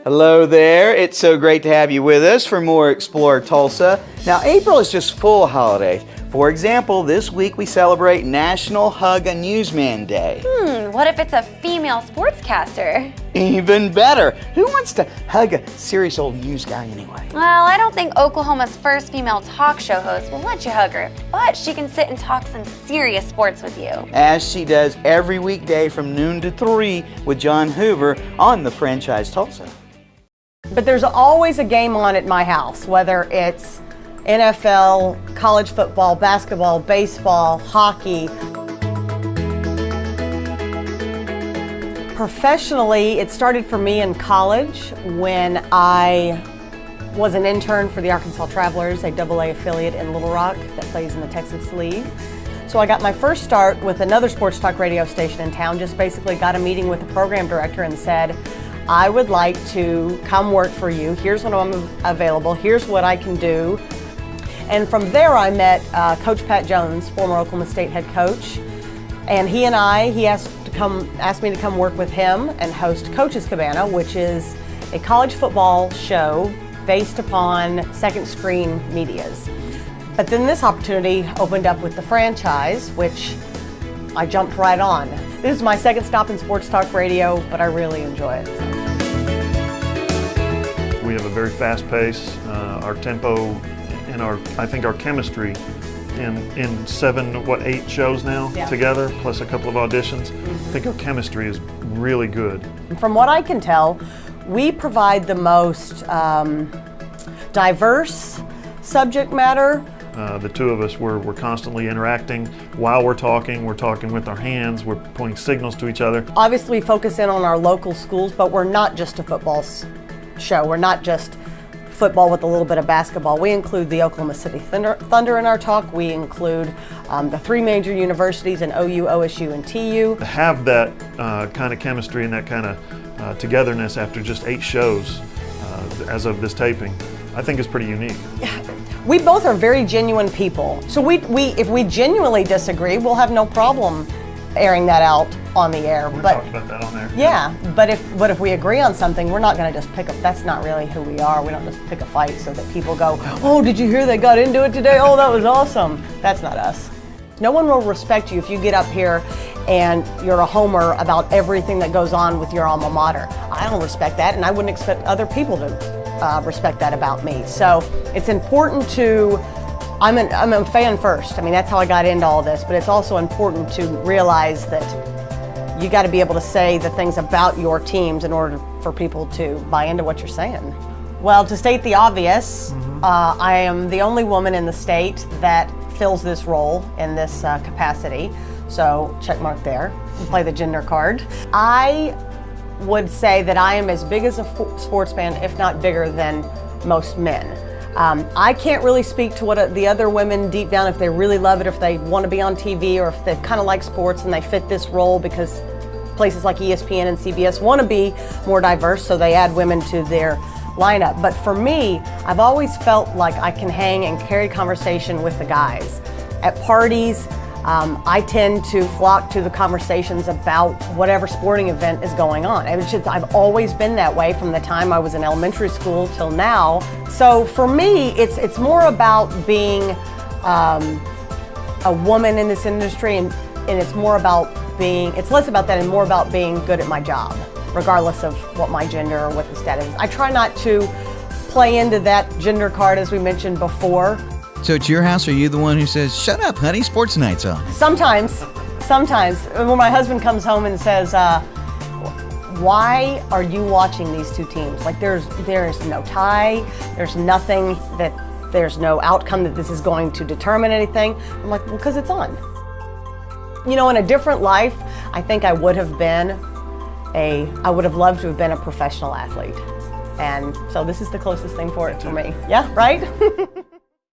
Hello there. It's so great to have you with us for more Explore Tulsa. Now, April is just full of holidays. For example, this week we celebrate National Hug a Newsman Day. What if it's a female sportscaster? Even better. Who wants to hug a serious old news guy anyway? Well, I don't think Oklahoma's first female talk show host will let you hug her, but she can sit and talk some serious sports with you. As she does every weekday from noon to 3 with John Hoover on the Franchise Tulsa. But there's always a game on at my house, whether it's NFL, college football, basketball, baseball, hockey. Professionally, it started for me in college when I was an intern for the Arkansas Travelers, a AA affiliate in Little Rock that plays in the Texas League. So I got my first start with another sports talk radio station in town, just basically got a meeting with the program director and said, I would like to come work for you. Here's when I'm available. Here's what I can do. And from there I met Coach Pat Jones, former Oklahoma State head coach. And he asked me to come work with him and host Coach's Cabana, which is a college football show based upon second screen medias. But then this opportunity opened up with the franchise, which I jumped right on. This is my second stop in sports talk radio, but I really enjoy it. We have a very fast pace. Our tempo and I think our chemistry in 8 shows now together, plus a couple of auditions. I think our chemistry is really good. From what I can tell, we provide the most diverse subject matter. The two of us, we're constantly interacting. While we're talking with our hands, we're pointing signals to each other. Obviously, we focus in on our local schools, but we're not just a football show. We're not just football with a little bit of basketball. We include the Oklahoma City Thunder in our talk. We include the 3 major universities in OU, OSU, and TU. To have that kind of chemistry and that kind of togetherness after just 8 shows as of this taping, I think is pretty unique. We both are very genuine people. So if we genuinely disagree, we'll have no problem airing that out on the air. We talked about that on there. Yeah, but if we agree on something, we're not going to just pick up. That's not really who we are. We don't just pick a fight so that people go, oh, did you hear they got into it today? Oh, that was awesome. That's not us. No one will respect you if you get up here and you're a homer about everything that goes on with your alma mater. I don't respect that, and I wouldn't expect other people to respect that about me. So it's important to, I'm a fan first. I mean, that's how I got into all this, but it's also important to realize that you got to be able to say the things about your teams in order for people to buy into what you're saying. Well, to state the obvious, I am the only woman in the state that fills this role in this capacity. So check mark there, play the gender card. I would say that I am as big as a sports fan, if not bigger than most men. I can't really speak to what the other women deep down, if they really love it, if they want to be on TV, or if they kind of like sports and they fit this role because places like ESPN and CBS want to be more diverse, so they add women to their lineup. But for me, I've always felt like I can hang and carry conversation with the guys. At parties, I tend to flock to the conversations about whatever sporting event is going on. I've always been that way from the time I was in elementary school till now. So for me, it's more about being a woman in this industry, and it's less about that and more about being good at my job, regardless of what my gender or what the status is. I try not to play into that gender card, as we mentioned before. So at your house, are you the one who says, shut up, honey, sports night's on? Sometimes. When my husband comes home and says, why are you watching these two teams? Like there's no tie, there's nothing there's no outcome that this is going to determine anything. I'm like, well, because it's on. You know, in a different life, I think I would have loved to have been a professional athlete. And so this is the closest thing for it for me. Yeah, right?